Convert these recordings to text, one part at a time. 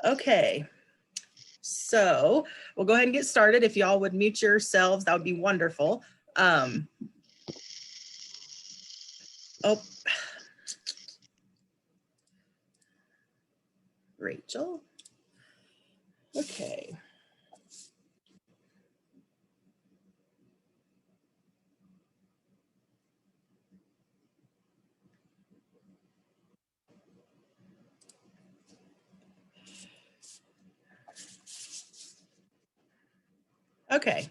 Okay, so we'll go ahead and get started. If y'all would mute yourselves, that would be wonderful. Rachel. Okay. Okay.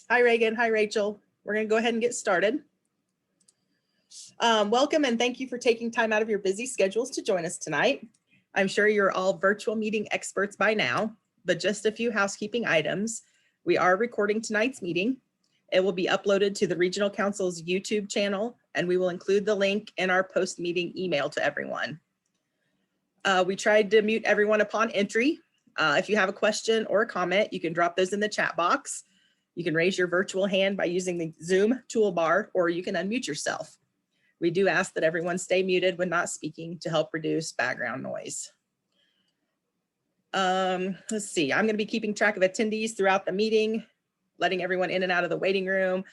Hi, Reagan. Hi, Rachel. We're going to go ahead and get started. Welcome and thank you for taking time out of your busy schedules to join us tonight. I'm sure you're all virtual meeting experts by now, but just a few housekeeping items. We are recording tonight's meeting. It will be uploaded to the Regional Council's YouTube channel, and we will include the link in our post-meeting email to everyone. We tried to mute everyone upon entry. If you have a question or a comment, you can drop those in the chat box. You can raise your virtual hand by using the Zoom toolbar, or you can unmute yourself. We do ask that everyone stay muted when not speaking to help reduce background noise. Let's see, I'm going to be keeping track of attendees throughout the meeting, letting everyone in and out of the waiting room.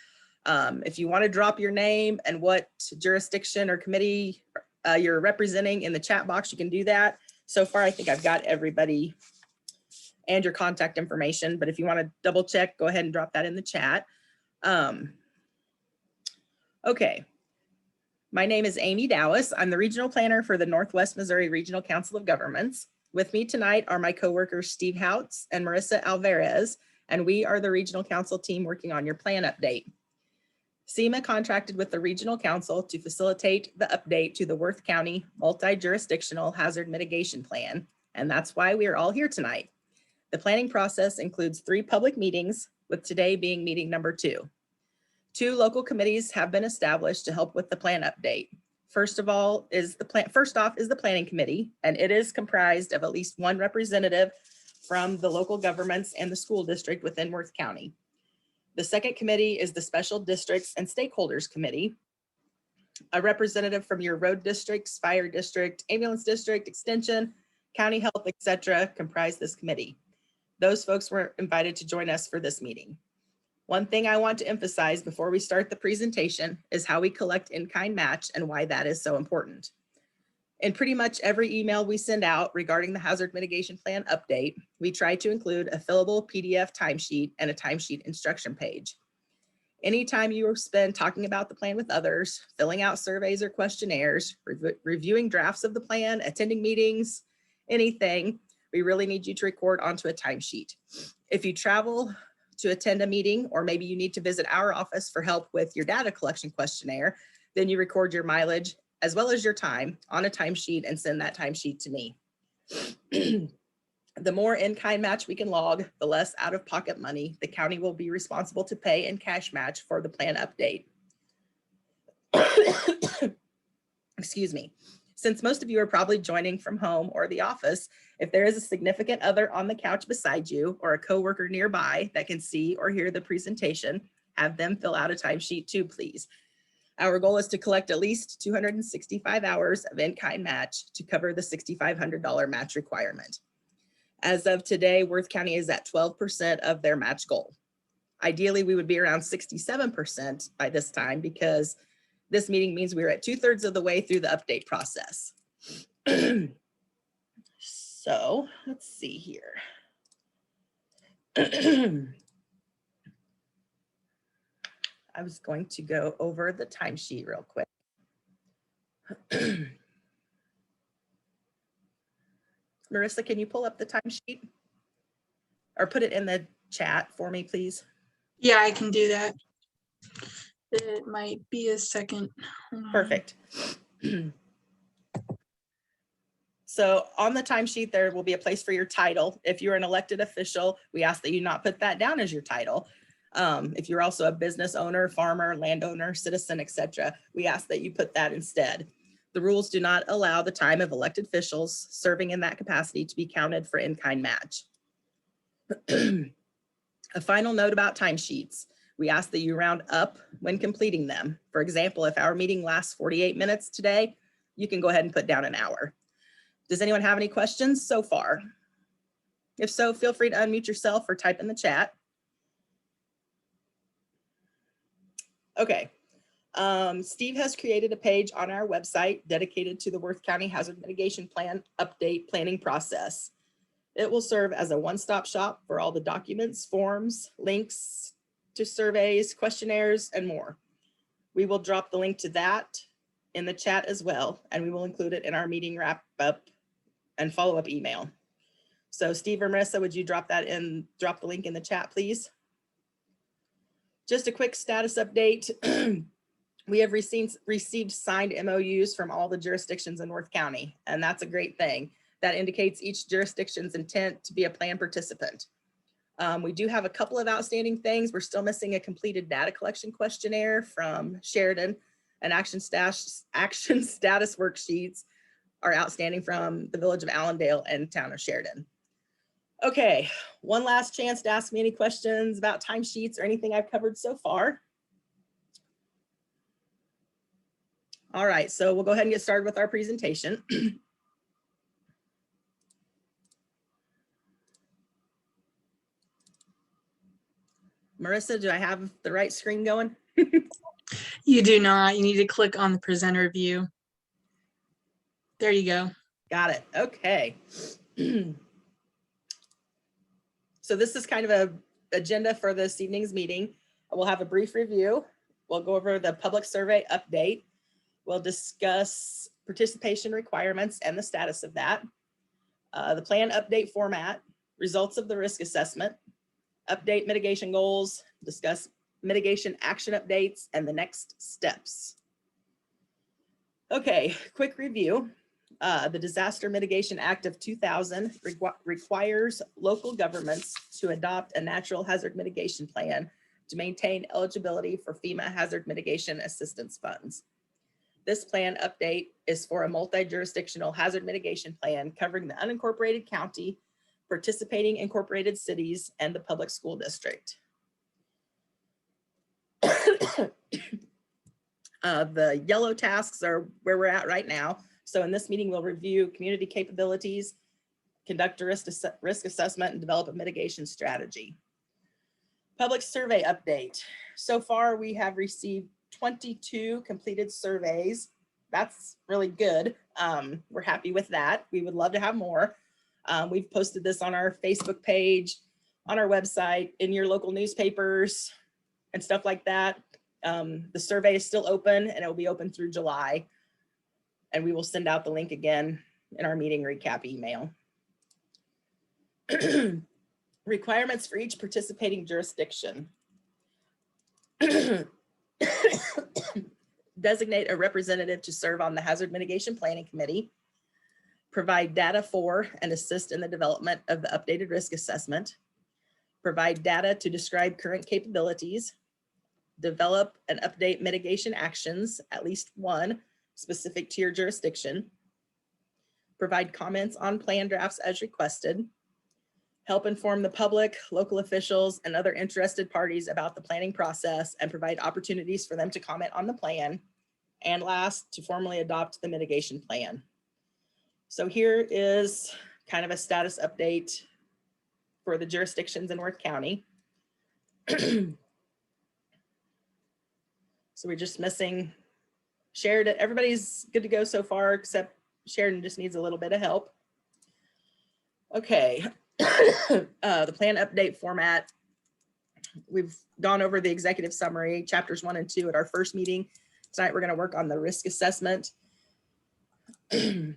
If you want to drop your name and what jurisdiction or committee you're representing in the chat box, you can do that. So far, I think I've got everybody and your contact information, but if you want to double check, go ahead and drop that in the chat. Okay. My name is Amy Dowis. I'm the regional planner for the Northwest Missouri Regional Council of Governments. With me tonight are my coworkers Steve Houts and Marissa Alvarez, and we are the regional council team working on your plan update. SEMA contracted with the regional council to facilitate the update to the Worth County multi-jurisdictional hazard mitigation plan, and that's why we are all here tonight. The planning process includes 3 public meetings, with today being meeting number 2. 2 local committees have been established to help with the plan update. First off is the planning committee, and it is comprised of at least 1 representative from the local governments and the school district within Worth County. The second committee is the special districts and stakeholders committee. A representative from your road districts, fire district, ambulance district, extension, county health, etc. comprise this committee. Those folks were invited to join us for this meeting. One thing I want to emphasize before we start the presentation is how we collect in-kind match and why that is so important. In pretty much every email we send out regarding the hazard mitigation plan update, we try to include a fillable PDF timesheet and a timesheet instruction page. Anytime you spend talking about the plan with others, filling out surveys or questionnaires, reviewing drafts of the plan, attending meetings, anything, we really need you to record onto a timesheet. If you travel to attend a meeting, or maybe you need to visit our office for help with your data collection questionnaire, then you record your mileage as well as your time on a timesheet and send that timesheet to me. The more in-kind match we can log, the less out-of-pocket money the county will be responsible to pay in cash match for the plan update. Excuse me. Since most of you are probably joining from home or the office, if there is a significant other on the couch beside you or a coworker nearby that can see or hear the presentation, have them fill out a timesheet too, please. Our goal is to collect at least 265 hours of in-kind match to cover the $6,500 match requirement. As of today, Worth County is at 12% of their match goal. Ideally, we would be around 67% by this time, because this meeting means we're at 2/3 of the way through the update process. So let's see here. I was going to go over the timesheet real quick. Marissa, can you pull up the timesheet or put it in the chat for me, please? Yeah, I can do that. It might be a second. Perfect. So on the timesheet, there will be a place for your title. If you're an elected official, we ask that you not put that down as your title. If you're also a business owner, farmer, landowner, citizen, etc., we ask that you put that instead. The rules do not allow the time of elected officials serving in that capacity to be counted for in-kind match. A final note about timesheets. We ask that you round up when completing them. For example, if our meeting lasts 48 minutes today, you can go ahead and put down an hour. Does anyone have any questions so far? If so, feel free to unmute yourself or type in the chat. Okay. Steve has created a page on our website dedicated to the Worth County Hazard Mitigation Plan update planning process. It will serve as a one-stop shop for all the documents, forms, links to surveys, questionnaires, and more. We will drop the link to that in the chat as well, and we will include it in our meeting wrap-up and follow-up email. So Steve or Marissa, would you drop the link in the chat, please? Just a quick status update. We have received signed MOUs from all the jurisdictions in North County, and that's a great thing. That indicates each jurisdiction's intent to be a plan participant. We do have a couple of outstanding things. We're still missing a completed data collection questionnaire from Sheridan, and action status worksheets are outstanding from the village of Allendale and town of Sheridan. Okay, one last chance to ask me any questions about timesheets or anything I've covered so far. All right, so we'll go ahead and get started with our presentation. Marissa, do I have the right screen going? You do not. You need to click on the presenter view. There you go. Got it. Okay. So this is kind of an agenda for this evening's meeting. We'll have a brief review. We'll go over the public survey update. We'll discuss participation requirements and the status of that, the plan update format, results of the risk assessment, update mitigation goals, discuss mitigation action updates, and the next steps. Okay, quick review. The Disaster Mitigation Act of 2000 requires local governments to adopt a natural hazard mitigation plan to maintain eligibility for FEMA hazard mitigation assistance funds. This plan update is for a multi-jurisdictional hazard mitigation plan covering the unincorporated county, participating incorporated cities, and the public school district. The yellow tasks are where we're at right now. So in this meeting, we'll review community capabilities, conduct a risk assessment, and develop a mitigation strategy. Public survey update. So far, we have received 22 completed surveys. That's really good. We're happy with that. We would love to have more. We've posted this on our Facebook page, on our website, in your local newspapers, and stuff like that. The survey is still open, and it will be open through July. And we will send out the link again in our meeting recap email. Requirements for each participating jurisdiction. Designate a representative to serve on the Hazard Mitigation Planning Committee. Provide data for and assist in the development of the updated risk assessment. Provide data to describe current capabilities. Develop and update mitigation actions, at least one, specific to your jurisdiction. Provide comments on plan drafts as requested. Help inform the public, local officials, and other interested parties about the planning process and provide opportunities for them to comment on the plan. And last, to formally adopt the mitigation plan. So here is kind of a status update for the jurisdictions in Worth County. So we're just missing Sheridan. Everybody's good to go so far, except Sheridan just needs a little bit of help. Okay, the plan update format. We've gone over the executive summary, chapters 1 and 2 at our first meeting. Tonight, we're gonna work on the risk assessment. And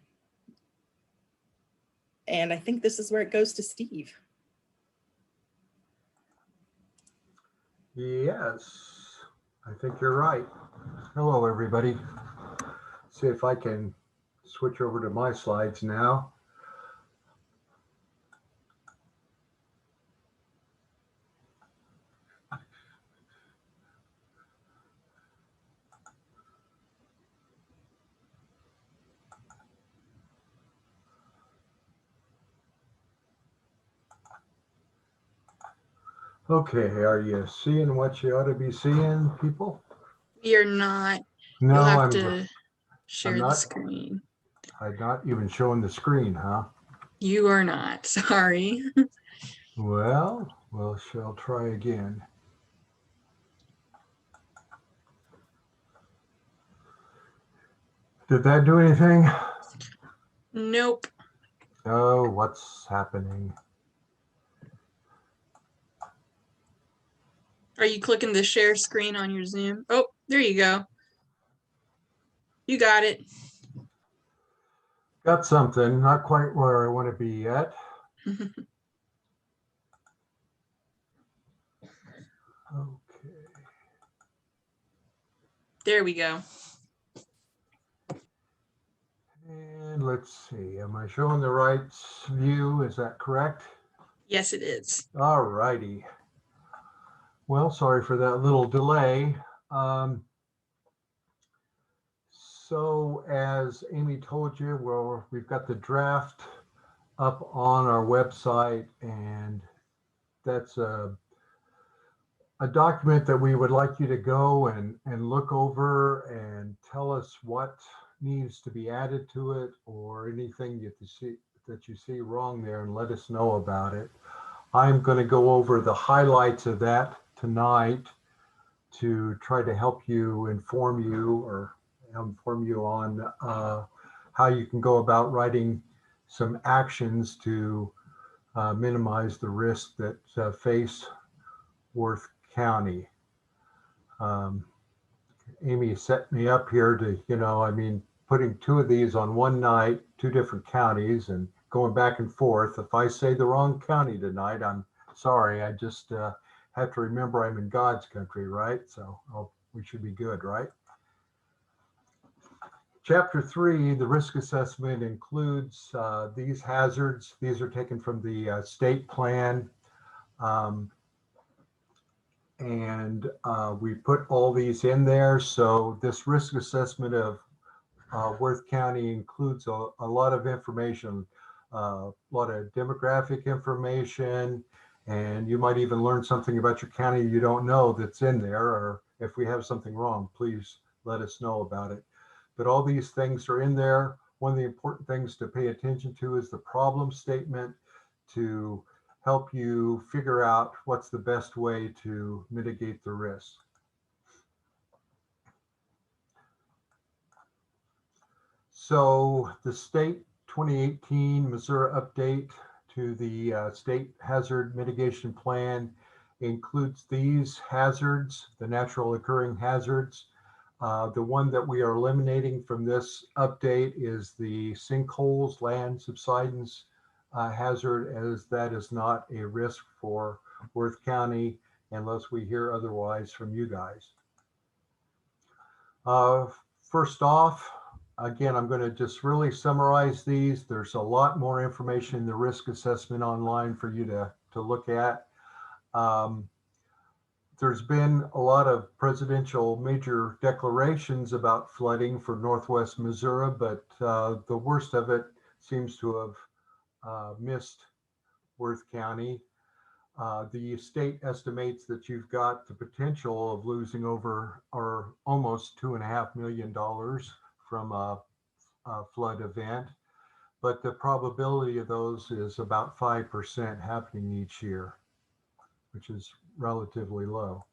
I think this is where it goes to Steve. Yes, I think you're right. Hello, everybody. See if I can switch over to my slides now. Okay, are you seeing what you ought to be seeing, people? You're not. You'll No, have I'm to share the not. screen. I'm not even showing the screen, huh? You are not. Sorry. Well, we'll shall try again. Did that do anything? Nope. Oh, what's happening? Are you clicking the share screen on your Zoom? Oh, there you go. You got it. Got something, not quite where I want to be yet. Okay. There we go. And let's see, am I showing the right view? Is that correct? Yes, it is. All righty. Well, sorry for that little delay. Um, so as Amy told you, well, we've got the draft up on our website, and that's a document that we would like you to go and look over and tell us what needs to be added to it or anything that you see wrong there, and let us know about it. I'm going to go over the highlights of that tonight to try to help you inform you on how you can go about writing some actions to minimize the risks that face Worth County. Um, Amy set me up here to, putting two of these on one night, two different counties, and going back and forth. If I say the wrong county tonight, I'm sorry. I just have to remember I'm in God's country, right? So we should be good, right? Chapter 3, the risk assessment includes these hazards. These are taken from the state plan. And we put all these in there. So this risk assessment of Worth County includes a lot of information, a lot of demographic information, and you might even learn something about your county you don't know that's in there, or if we have something wrong, please let us know about it. But all these things are in there. One of the important things to pay attention to is the problem statement to help you figure out what's the best way to mitigate the risk. So the state 2018 Missouri update to the state hazard mitigation plan includes these hazards, the natural occurring hazards. The one that we are eliminating from this update is the sinkholes, land subsidence hazard, as that is not a risk for Worth County unless we hear otherwise from you guys. First off, again, I'm going to just really summarize these. There's a lot more information in the risk assessment online for you to look at. There's been a lot of presidential major declarations about flooding for Northwest Missouri, but the worst of it seems to have missed Worth County. The state estimates that you've got the potential of losing over or almost $2.5 million from a flood event, but the probability of those is about 5% happening each year, which is relatively low.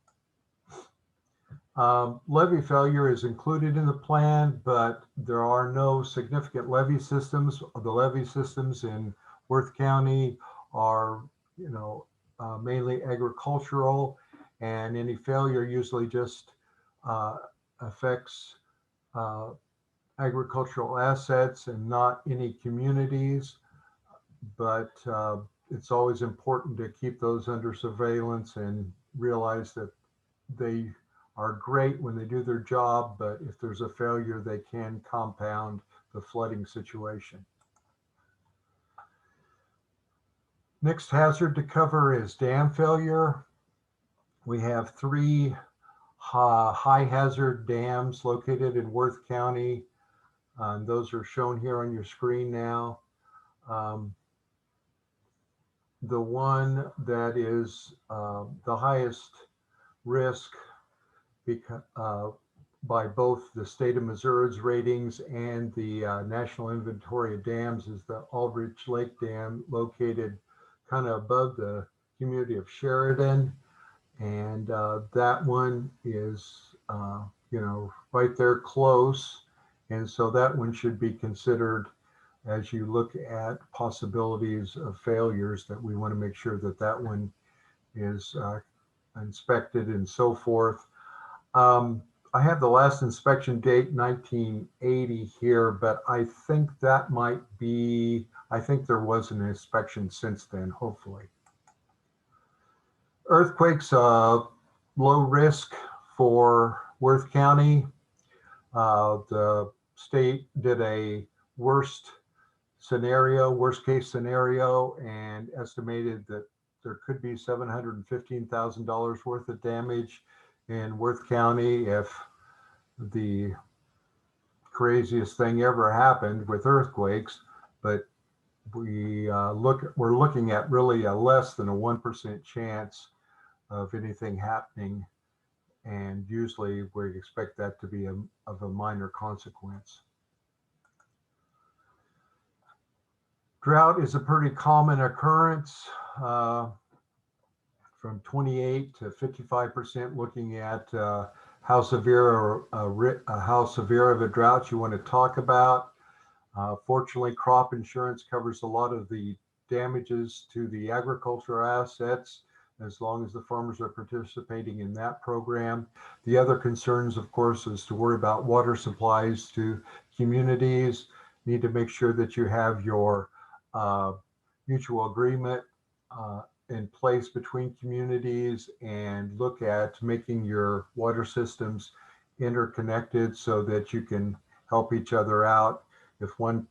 Levee failure is included in the plan, but there are no significant levee systems. The levee systems in Worth County are, mainly agricultural, and any failure usually just affects agricultural assets and not any communities. But it's always important to keep those under surveillance and realize that they are great when they do their job, but if there's a failure, they can compound the flooding situation. Next hazard to cover is dam failure. We have 3 high hazard dams located in Worth County. Those are shown here on your screen now. the one that is the highest risk because, by both the state of Missouri's ratings and the National Inventory of Dams is the Aldrich Lake Dam, located kind of above the community of Sheridan. And that one is, right there close. And so that one should be considered as you look at possibilities of failures, that we want to make sure that that one is inspected and so forth. I have the last inspection date 1980 here, but I think that might be, I think there was an inspection since then, hopefully. Earthquakes, low risk for Worth County. The state did a worst case scenario, and estimated that there could be $715,000 worth of damage in Worth County if the craziest thing ever happened with earthquakes. But we're looking at really a less than a 1% chance of anything happening, and usually we expect that to be of a minor consequence. Drought is a pretty common occurrence, from 28 to 55%, looking at how severe of a drought you want to talk about. Fortunately, crop insurance covers a lot of the damages to the agricultural assets, as long as the farmers are participating in that program. The other concerns, of course, is to worry about water supplies to communities. Need to make sure that you have your mutual agreement in place between communities, and look at making your water systems interconnected so that you can help each other out if one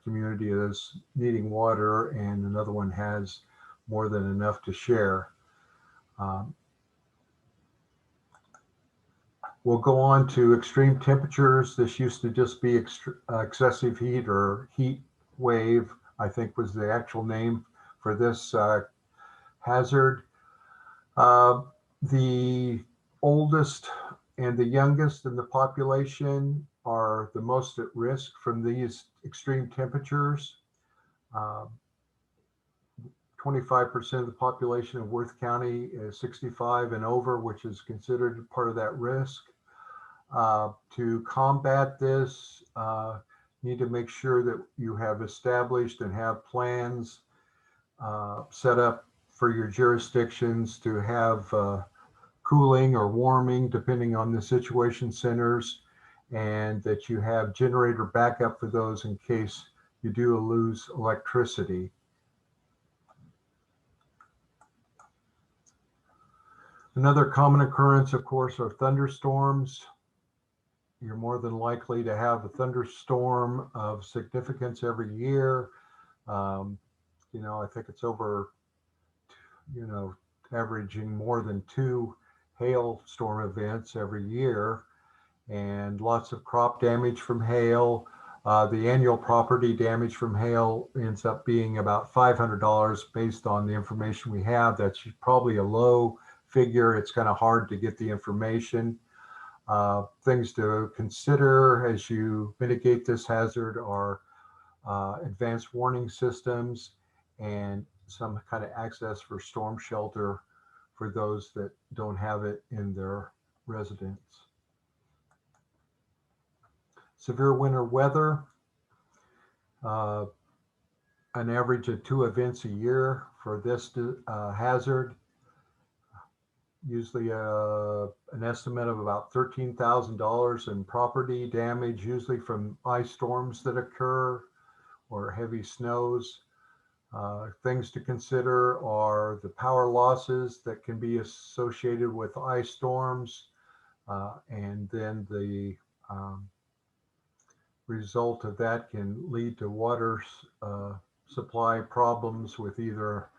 community is needing water and another one has more than enough to share. We'll go on to extreme temperatures. This used to just be excessive heat, or heat wave, I think was the actual name for this hazard. The oldest and the youngest in the population are the most at risk from these extreme temperatures. 25% of the population of Worth County is 65 and over, which is considered part of that risk. To combat this, need to make sure that you have established and have plans set up for your jurisdictions to have cooling or warming, depending on the situation centers, and that you have generator backup for those in case you do lose electricity. Another common occurrence, of course, are thunderstorms. You're more than likely to have a thunderstorm of significance every year. I think it's over, averaging more than 2 hailstorm events every year, and lots of crop damage from hail. The annual property damage from hail ends up being about $500 based on the information we have. That's probably a low figure. It's kind of hard to get the information. Things to consider as you mitigate this hazard are advanced warning systems and some kind of access for storm shelter for those that don't have it in their residence. Severe winter weather, an average of 2 events a year for this hazard. Usually an estimate of about $13,000 in property damage, usually from ice storms that occur or heavy snows. Things to consider are the power losses that can be associated with ice storms, and then the result of that can lead to water supply problems, with either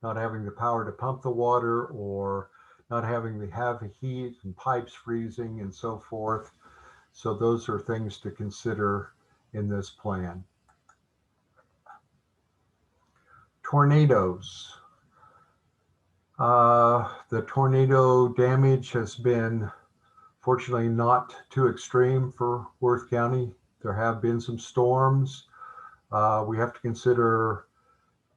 not having the power to pump the water or not having to have the heat and pipes freezing and so forth. So those are things to consider in this plan. Tornadoes. The tornado damage has been fortunately not too extreme for Worth County. There have been some storms. We have to consider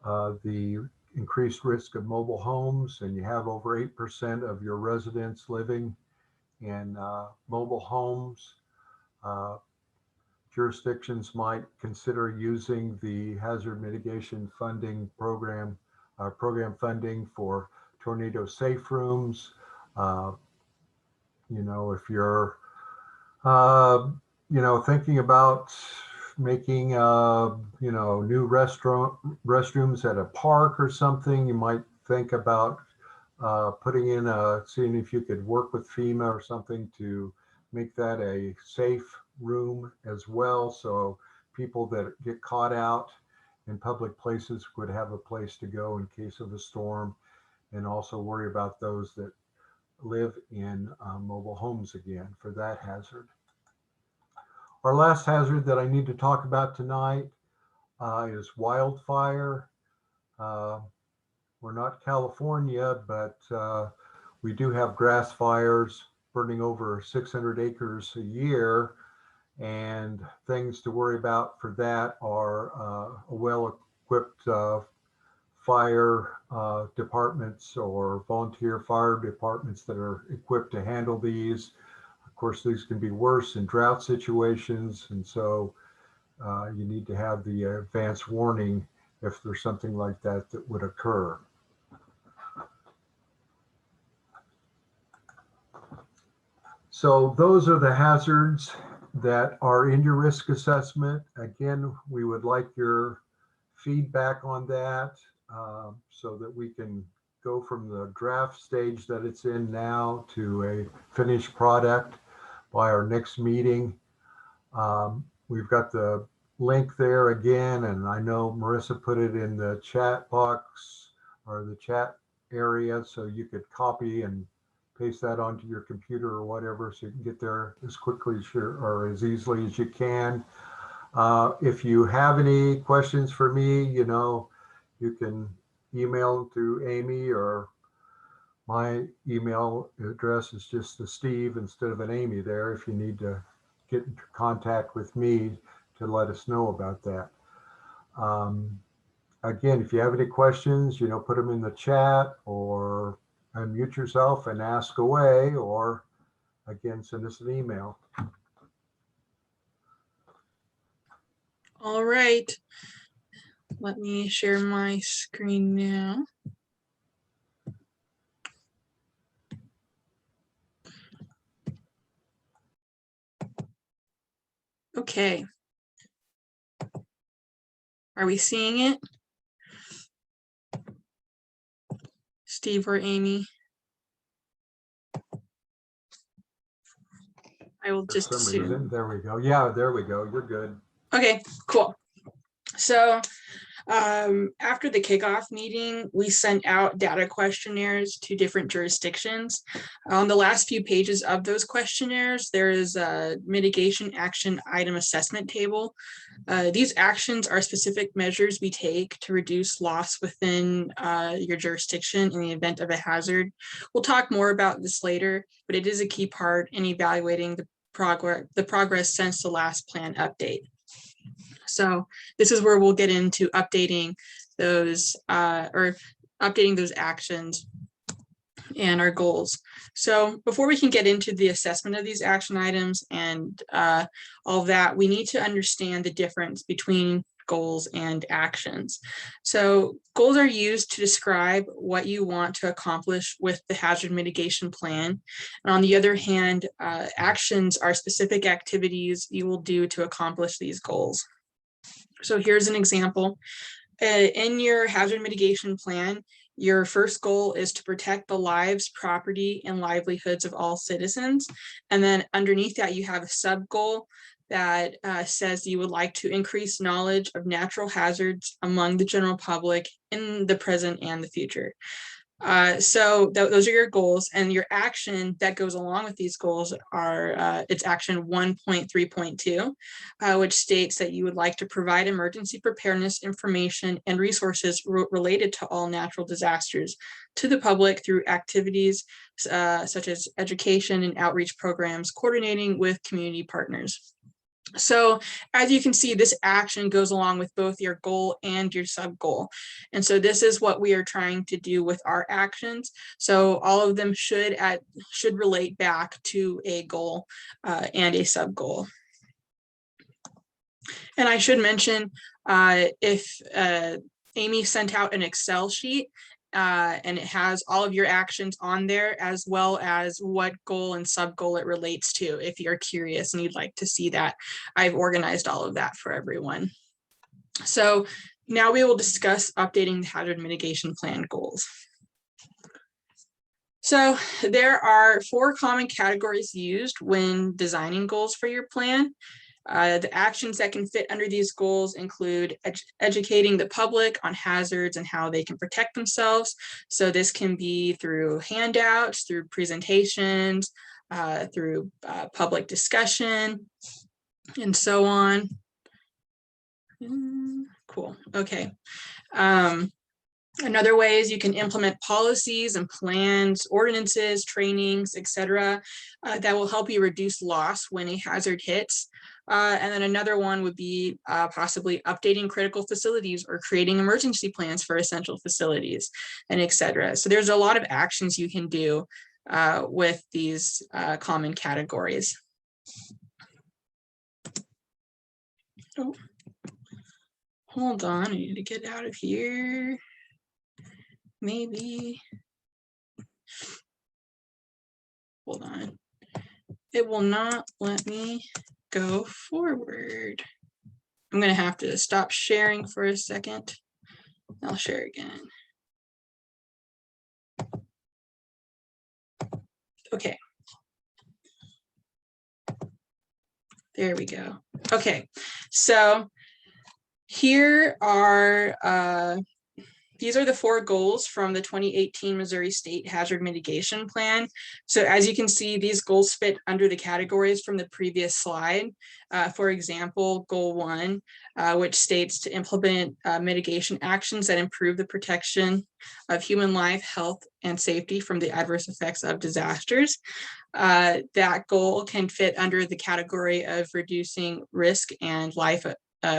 the increased risk of mobile homes, and you have over 8% of your residents living in mobile homes. Jurisdictions might consider using the hazard mitigation funding program funding for tornado safe rooms. If you're thinking about making new restrooms at a park or something, you might think about putting in seeing if you could work with FEMA or something to make that a safe room as well, so people that get caught out in public places would have a place to go in case of a storm, and also worry about those that live in mobile homes again for that hazard. Our last hazard that I need to talk about tonight is wildfire. We're not California, but we do have grass fires burning over 600 acres a year. And things to worry about for that are well-equipped fire departments or volunteer fire departments that are equipped to handle these. Of course, these can be worse in drought situations, and so you need to have the advance warning if there's something like that that would occur. So those are the hazards that are in your risk assessment. Again, we would like your feedback on that so that we can go from the draft stage that it's in now to a finished product by our next meeting. We've got the link there again, and I know Marissa put it in the chat box or the chat area, so you could copy and paste that onto your computer or whatever, so you can get there as quickly as or as easily as you can. If you have any questions for me, you can email them to Amy, or my email address is just a Steve instead of an Amy there if you need to get into contact with me to let us know about that. Again, if you have any questions, put them in the chat or unmute yourself and ask away, or again, send us an email. All right. Let me share my screen now. Okay. Are we seeing it? Steve or Amy? I will just For some assume. reason, there we go. Yeah, there we go. You're good. Okay, cool. So after the kickoff meeting, we sent out data questionnaires to different jurisdictions. On the last few pages of those questionnaires, there is a mitigation action item assessment table. These actions are specific measures we take to reduce loss within your jurisdiction in the event of a hazard. We'll talk more about this later, but it is a key part in evaluating the progress since the last plan update. So this is where we'll get into updating those actions and our goals. So before we can get into the assessment of these action items and all that, we need to understand the difference between goals and actions. So goals are used to describe what you want to accomplish with the hazard mitigation plan. And on the other hand, actions are specific activities you will do to accomplish these goals. So here's an example. In your hazard mitigation plan, your first goal is to protect the lives, property, and livelihoods of all citizens. And then underneath that, you have a sub goal that says you would like to increase knowledge of natural hazards among the general public in the present and the future. Those are your goals, and your action that goes along with these goals are it's action 1.3.2, which states that you would like to provide emergency preparedness information and resources related to all natural disasters to the public through activities such as education and outreach programs, coordinating with community partners. So as you can see, this action goes along with both your goal and your sub goal. And so this is what we are trying to do with our actions. So all of them should relate back to a goal and a sub goal. And I should mention, if Amy sent out an Excel sheet, and it has all of your actions on there, as well as what goal and sub goal it relates to. If you're curious and you'd like to see that, I've organized all of that for everyone. So now we will discuss updating the hazard mitigation plan goals. So there are 4 common categories used when designing goals for your plan. The actions that can fit under these goals include educating the public on hazards and how they can protect themselves. So this can be through handouts, through presentations, through public discussion, and so on. Cool. Okay. Another way is you can implement policies and plans, ordinances, trainings, etc. That will help you reduce loss when a hazard hits. And then another one would be possibly updating critical facilities or creating emergency plans for essential facilities, and etc. So there's a lot of actions you can do with these common categories. Oh, hold on, I need to get out of here. Maybe. Hold on. It will not let me go forward. I'm going to have to stop sharing for a second. I'll share again. Okay. There we go. Okay, so here are these are the 4 goals from the 2018 Missouri State Hazard Mitigation Plan. So as you can see, these goals fit under the categories from the previous slide. For example, goal 1, which states to implement mitigation actions that improve the protection of human life, health, and safety from the adverse effects of disasters. That goal can fit under the category of reducing risk and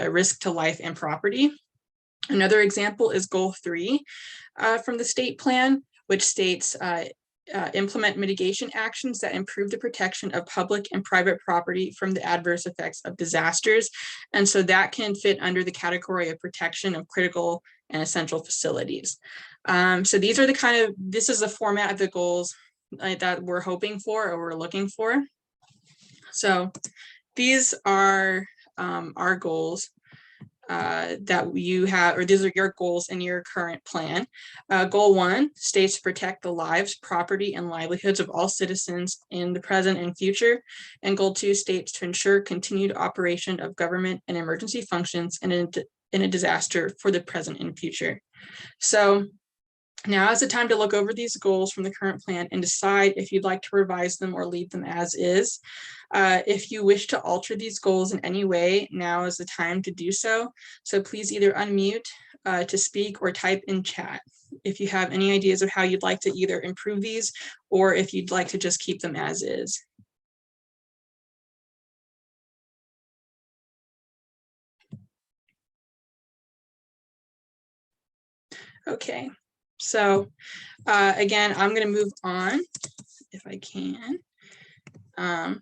risk to life and property. Another example is goal 3 from the state plan, which states implement mitigation actions that improve the protection of public and private property from the adverse effects of disasters. And so that can fit under the category of protection of critical and essential facilities. So these are this is the format of the goals that we're hoping for or we're looking for. So these are our goals that you have, or these are your goals in your current plan. Goal 1 states to protect the lives, property, and livelihoods of all citizens in the present and future. And goal 2 states to ensure continued operation of government and emergency functions in a disaster for the present and future. So now is the time to look over these goals from the current plan and decide if you'd like to revise them or leave them as is. If you wish to alter these goals in any way, now is the time to do so. So please either unmute to speak or type in chat if you have any ideas of how you'd like to either improve these or if you'd like to just keep them as is. Okay, so again, I'm going to move on if I can. I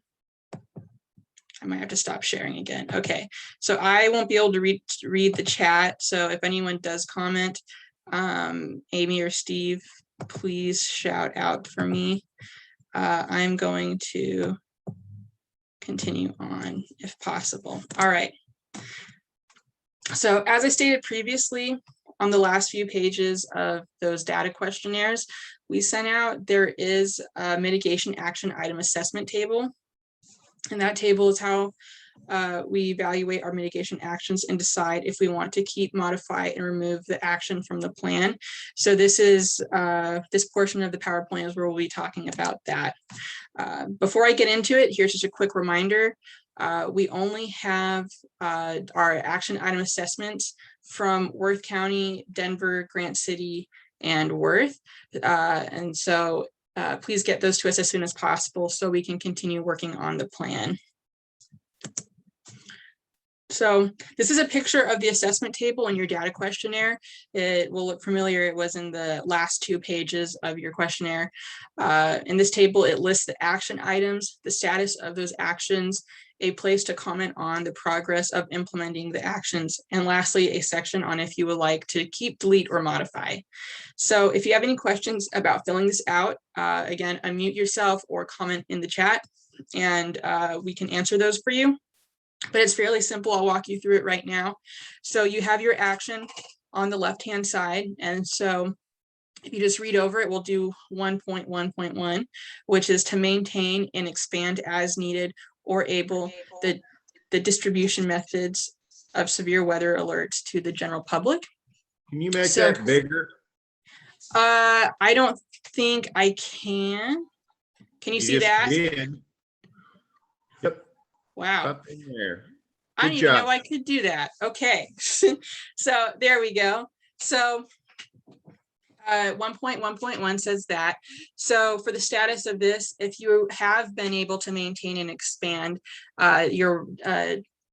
might have to stop sharing again. Okay, so I won't be able to read the chat. So if anyone does comment, Amy or Steve, please shout out for me. I'm going to continue on if possible. All right. So as I stated previously, on the last few pages of those data questionnaires we sent out, there is a mitigation action item assessment table. And that table is how we evaluate our mitigation actions and decide if we want to keep, modify, and remove the action from the plan. So this is this portion of the PowerPoint is where we'll be talking about that. Before I get into it, here's just a quick reminder. We only have our action item assessments from Worth County, Denver, Grant City, and Worth. And so please get those to us as soon as possible so we can continue working on the plan. So this is a picture of the assessment table in your data questionnaire. It will look familiar. It was in the last 2 pages of your questionnaire. In this table, it lists the action items, the status of those actions, a place to comment on the progress of implementing the actions, and lastly, a section on if you would like to keep, delete, or modify. So if you have any questions about filling this out, again, unmute yourself or comment in the chat, and we can answer those for you. But it's fairly simple. I'll walk you through it right now. So you have your action on the left-hand side. And so if you just read over it, we'll do 1.1.1, which is to maintain and expand as needed or able the distribution methods of severe weather alerts to the general public. Can you make that bigger? I don't think I can. Can you see that? Did. Yep. Wow. Up in there. I didn't even know I could do that. Okay. So there we go. So 1.1.1 says that. So for the status of this, if you have been able to maintain and expand your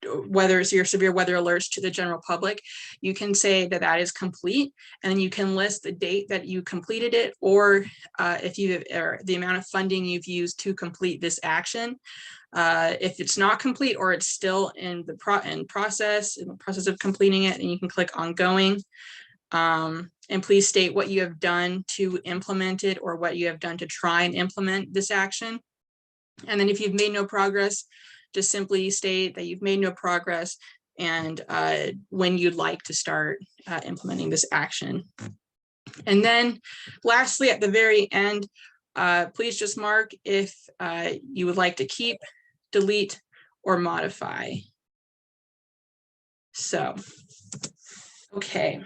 severe weather alerts to the general public, you can say that that is complete, and then you can list the date that you completed it, or if you or the amount of funding you've used to complete this action. If it's not complete or it's still in the process of completing it, then you can click ongoing. And please state what you have done to implement it or what you have done to try and implement this action. And then if you've made no progress, just simply state that you've made no progress and when you'd like to start implementing this action. And then lastly, at the very end, please just mark if you would like to keep, delete, or modify. So, okay.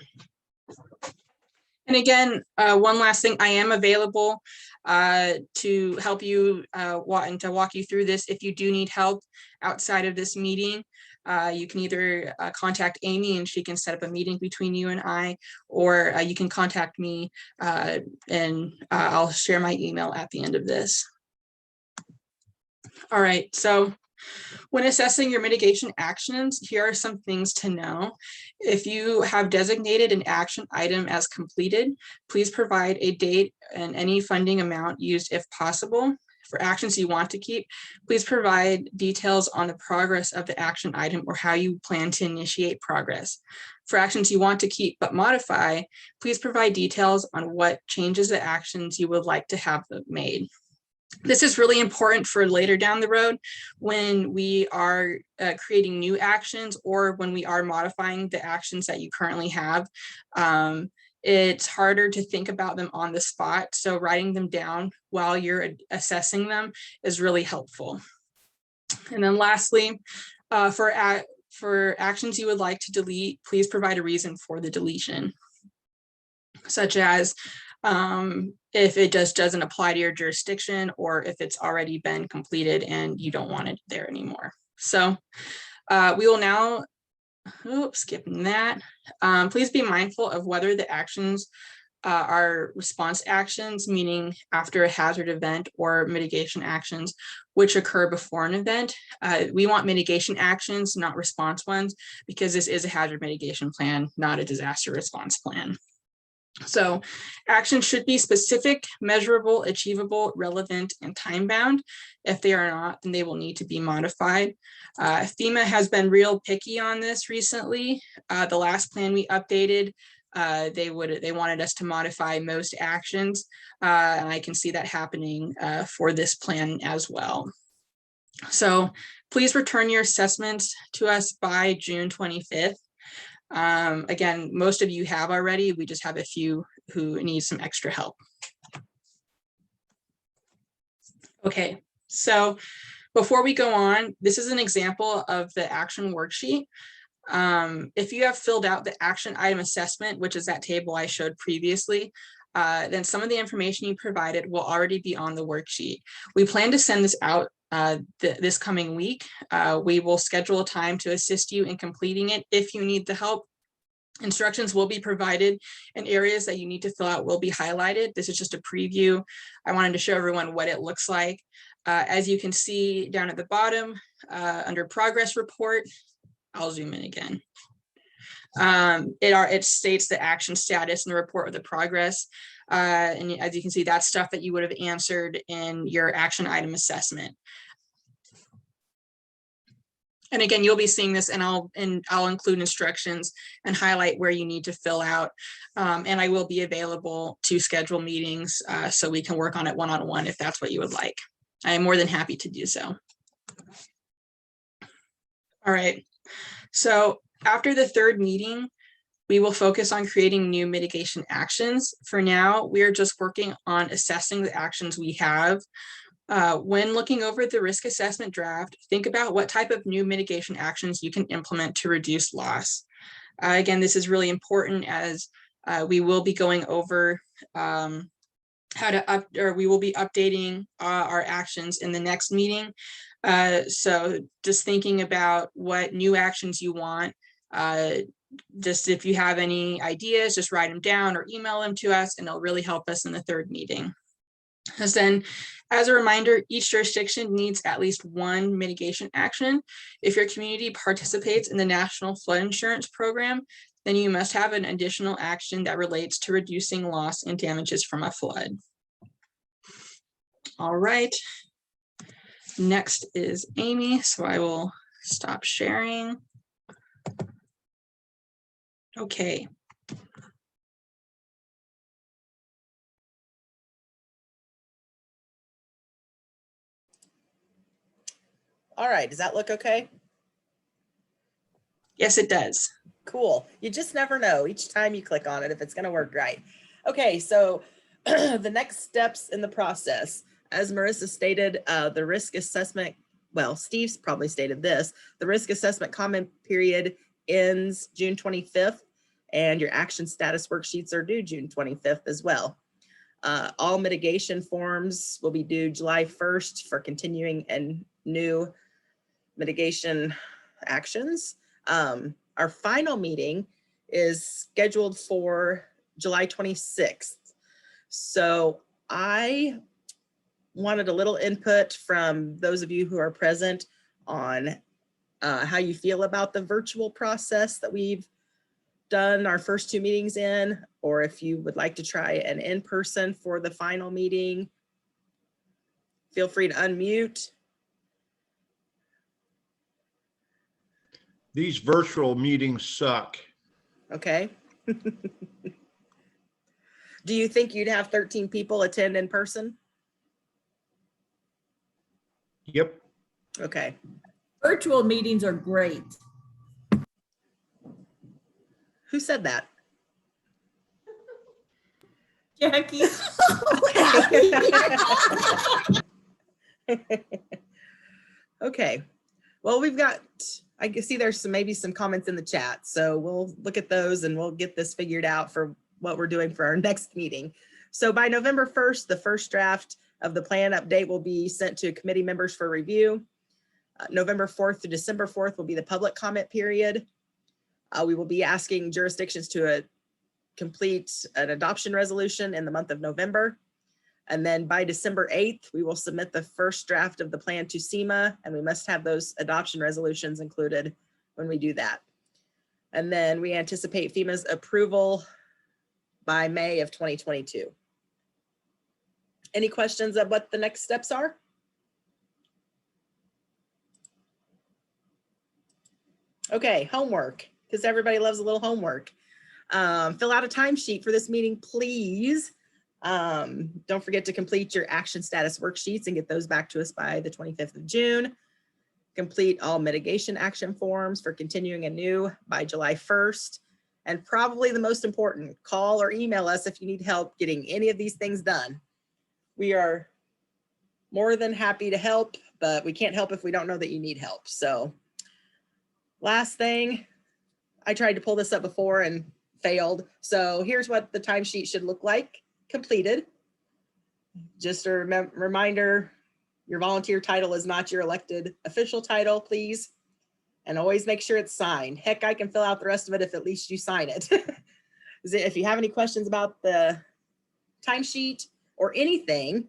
And again, one last thing, I am available to help you and to walk you through this. If you do need help outside of this meeting, you can either contact Amy and she can set up a meeting between you and I, or you can contact me and I'll share my email at the end of this. All right, so when assessing your mitigation actions, here are some things to know. If you have designated an action item as completed, please provide a date and any funding amount used if possible. For actions you want to keep, please provide details on the progress of the action item or how you plan to initiate progress. For actions you want to keep but modify, please provide details on what changes the actions you would like to have made. This is really important for later down the road when we are creating new actions or when we are modifying the actions that you currently have. It's harder to think about them on the spot, so writing them down while you're assessing them is really helpful. And then lastly, for actions you would like to delete, please provide a reason for the deletion, such as if it just doesn't apply to your jurisdiction or if it's already been completed and you don't want it there anymore. So we will now, skipping that. Please be mindful of whether the actions are response actions, meaning after a hazard event, or mitigation actions, which occur before an event. We want mitigation actions, not response ones, because this is a hazard mitigation plan, not a disaster response plan. So actions should be specific, measurable, achievable, relevant, and time-bound. If they are not, then they will need to be modified. FEMA has been real picky on this recently. The last plan we updated, they wanted us to modify most actions, and I can see that happening for this plan as well. So please return your assessments to us by June 25th. Again, most of you have already, we just have a few who need some extra help. Okay, so before we go on, this is an example of the action worksheet. If you have filled out the action item assessment, which is that table I showed previously, then some of the information you provided will already be on the worksheet. We plan to send this out this coming week. We will schedule a time to assist you in completing it if you need the help. Instructions will be provided, and areas that you need to fill out will be highlighted. This is just a preview. I wanted to show everyone what it looks like. As you can see down at the bottom, under progress report, I'll zoom in again. It states the action status and the report of the progress. And as you can see, that's stuff that you would have answered in your action item assessment. And again, you'll be seeing this, and I'll include instructions and highlight where you need to fill out. And I will be available to schedule meetings so we can work on it one-on-one if that's what you would like. I am more than happy to do so. All right. So after the third meeting, we will focus on creating new mitigation actions. For now, we are just working on assessing the actions we have. When looking over the risk assessment draft, think about what type of new mitigation actions you can implement to reduce loss. Again, this is really important as we will be going over we will be updating our actions in the next meeting. So just thinking about what new actions you want. Just if you have any ideas, just write them down or email them to us, and it'll really help us in the third meeting. As a reminder, each jurisdiction needs at least one mitigation action. If your community participates in the National Flood Insurance Program, then you must have an additional action that relates to reducing loss and damages from a flood. All right. Next is Amy, so I will stop sharing. Okay. All right, does that look okay? Yes, it does. Cool. You just never know each time you click on it if it's going to work right. Okay, so the next steps in the process, as Marissa stated, the risk assessment, well, Steve's probably stated this, the risk assessment comment period ends June 25th, and your action status worksheets are due June 25th as well. All mitigation forms will be due July 1st for continuing and new mitigation actions. Our final meeting is scheduled for July 26th. So I wanted a little input from those of you who are present on how you feel about the virtual process that we've done our first two meetings in, or if you would like to try an in-person for the final meeting. Feel free to unmute. These virtual meetings suck. Okay. Do you think you'd have 13 people attend in person? Yep. Okay. Virtual meetings are great. Who said that? Jackie. Okay. Well, we've got, I can see there's maybe some comments in the chat. So we'll look at those and we'll get this figured out for what we're doing for our next meeting. So by November 1st, the first draft of the plan update will be sent to committee members for review. November 4th to December 4th will be the public comment period. We will be asking jurisdictions to complete an adoption resolution in the month of November. And then by December 8th, we will submit the first draft of the plan to SEMA, and we must have those adoption resolutions included when we do that. And then we anticipate FEMA's approval by May of 2022. Any questions of what the next steps are? Okay, homework, because everybody loves a little homework. Fill out a timesheet for this meeting, please. Don't forget to complete your action status worksheets and get those back to us by the 25th of June. Complete all mitigation action forms for continuing and new by July 1st. And probably the most important, call or email us if you need help getting any of these things done. We are more than happy to help, but we can't help if we don't know that you need help. So last thing, I tried to pull this up before and failed. So here's what the timesheet should look like completed. Just a reminder, your volunteer title is not your elected official title, please. And always make sure it's signed. Heck, I can fill out the rest of it if at least you sign it. If you have any questions about the timesheet or anything,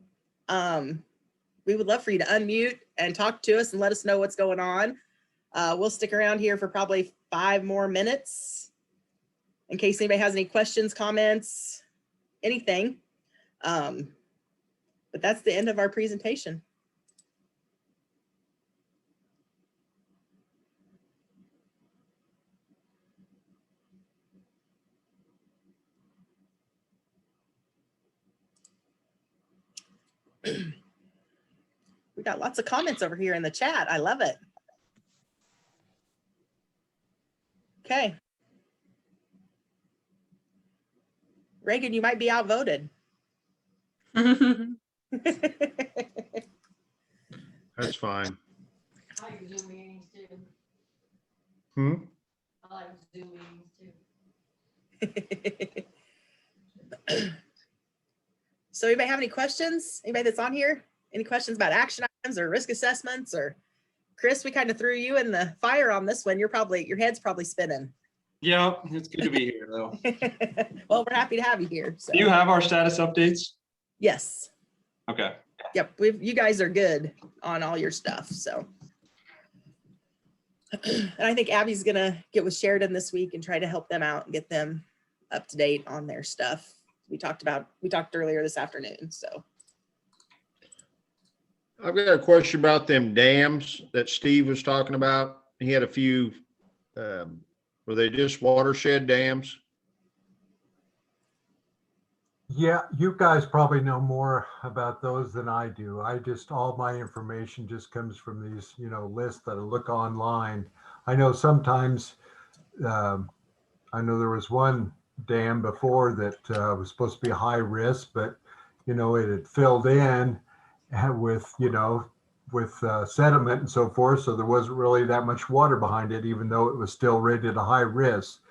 we would love for you to unmute and talk to us and let us know what's going on. We'll stick around here for probably 5 more minutes in case anybody has any questions, comments, anything. But that's the end of our presentation. We got lots of comments over here in the chat. I love it. Okay. Reagan, you might be outvoted. That's fine. I like Zoom meetings too. Hmm? I like Zoom meetings too. So anybody have any questions? Anybody that's on here? Any questions about action items or risk assessments? Or Chris, we kind of threw you in the fire on this one. Your head's probably spinning. Yeah, it's good to be here though. Well, we're happy to have you here. So. Do you have our status updates? Yes. Okay. Yep. You guys are good on all your stuff. So. And I think Abby's going to get with Sheridan this week and try to help them out and get them up to date on their stuff. We talked earlier this afternoon. So. I've got a question about them dams that Steve was talking about. He had a few, were they just watershed dams? Yeah, you guys probably know more about those than I do. All my information just comes from these, lists that I look online. I know sometimes, I know there was one dam before that was supposed to be high risk, but, it had filled in with, sediment and so forth. So there wasn't really that much water behind it, even though it was still rated a high risk.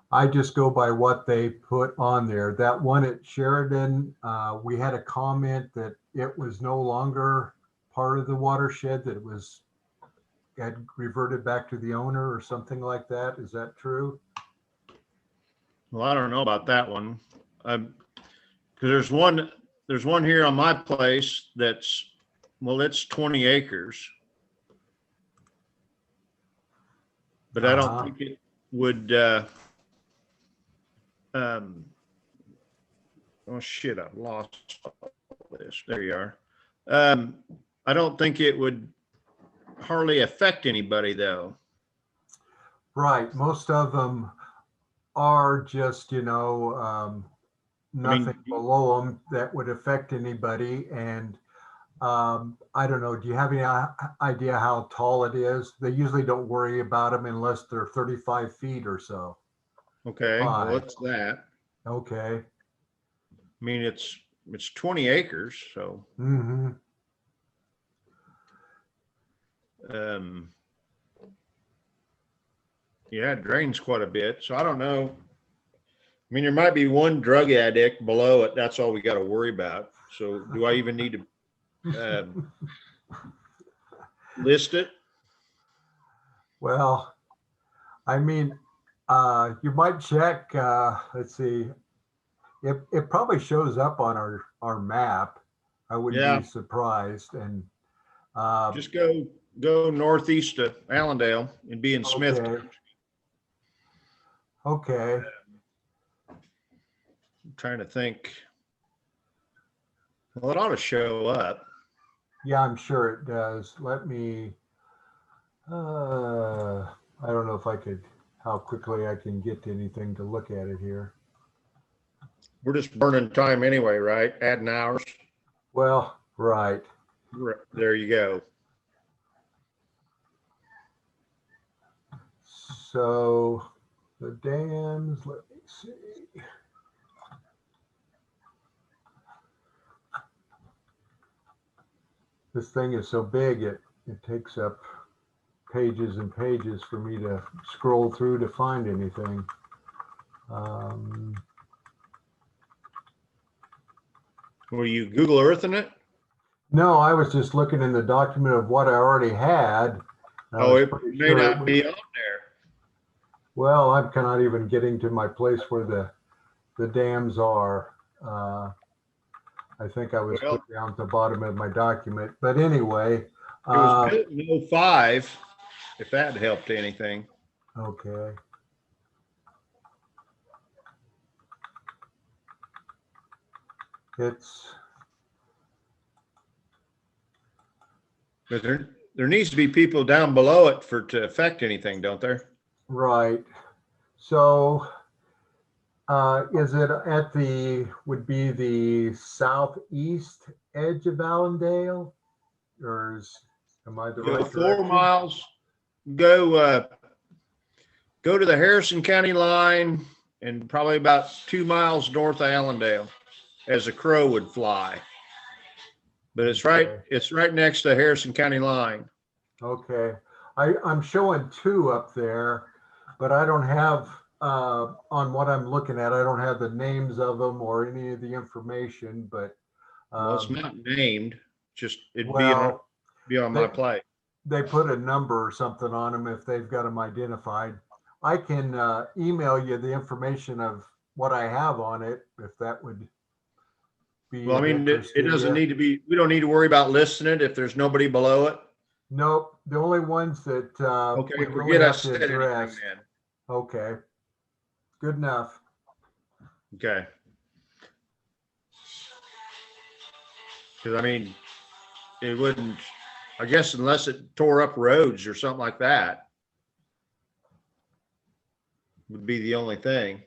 I just go by what they put on there. That one at Sheridan, we had a comment that it was no longer part of the watershed, that it had reverted back to the owner or something like that. Is that true? Well, I don't know about that one. Because there's one here on my place that's 20 acres. But I don't think it would, oh shit, I've lost all this. There you are. I don't think it would hardly affect anybody though. Right. Most of them are just, nothing below them that would affect anybody. And I don't know, do you have any idea how tall it is? They usually don't worry about them unless they're 35 feet or so. Okay, well, what's that? Okay. I mean, it's 20 acres, so. Mm-hmm. Yeah, it drains quite a bit. So I don't know. I mean, there might be one drug addict below it. That's all we got to worry about. So do I even need to list it? Well, I mean, you might check, let's see, it probably shows up on our map. I wouldn't be surprised. And just go northeast of Allendale and be in Smith. Okay. I'm trying to think. Well, it ought to show up. Yeah, I'm sure it does. Let me, I don't know if how quickly I can get to anything to look at it here. We're just burning time anyway, right? Adding hours. Well, right. There you go. So the dams, let me see. this thing is so big, it takes up pages and pages for me to scroll through to find anything. Were you Google Earthing it? No, I was just looking in the document of what I already had. I Oh, was it pretty may sure not was- be on there. Well, I'm not even getting to my place where the dams are. I think I was Well- put down at the bottom of my document, but anyway. It was built in 05, if that helped anything. Okay. It's, But there needs to be people down below it to affect anything, don't there? right. So, is it at would be the southeast edge of Allendale? Or am I the Go right 4 direction? miles, go to the Harrison County line and probably about 2 miles north of Allendale as a crow would fly. But it's Okay. right next to the Harrison County line. Okay, I'm showing 2 up there, but I don't have, on what I'm looking at, I don't have the names of them or any of the information, but. Well, it's not named, just it'd Well, be on my they- plate. they put a number or something on them if they've got them identified. I can email you the information of what I have on it, if that would be. Well, I of mean, interest it to doesn't you. need to be, we don't need to worry about listing it if there's nobody below it. Nope, the only ones that Okay, we really forget I have to said anything address. then. Okay, good enough. Okay. Because I mean, it wouldn't, I guess unless it tore up roads or something like that. Would be the only thing.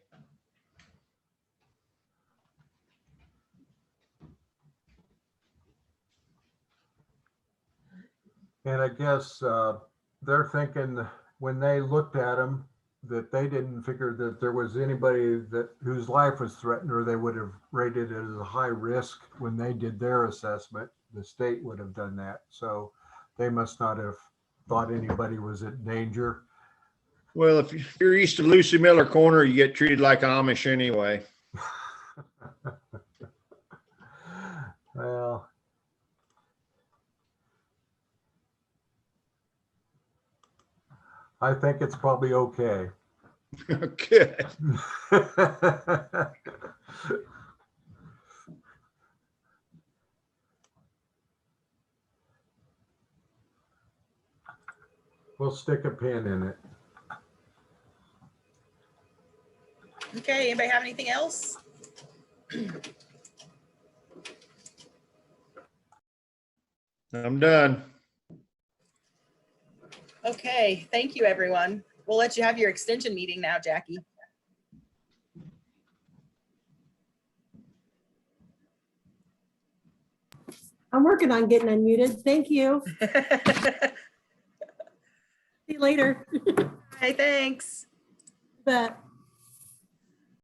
And I guess they're thinking when they looked at them that they didn't figure that there was anybody whose life was threatened, or they would have rated it as a high risk when they did their assessment. The state would have done that. So they must not have thought anybody was in danger. Well, if you're east of Lucy Miller Corner, you get treated like Amish anyway. Well, I think it's probably okay. Good. We'll stick a pin in it. Okay, anybody have anything else? I'm done. Okay, thank you, everyone. We'll let you have your extension meeting now, Jackie. I'm working on getting unmuted. Thank you. See you later. Hey, thanks. But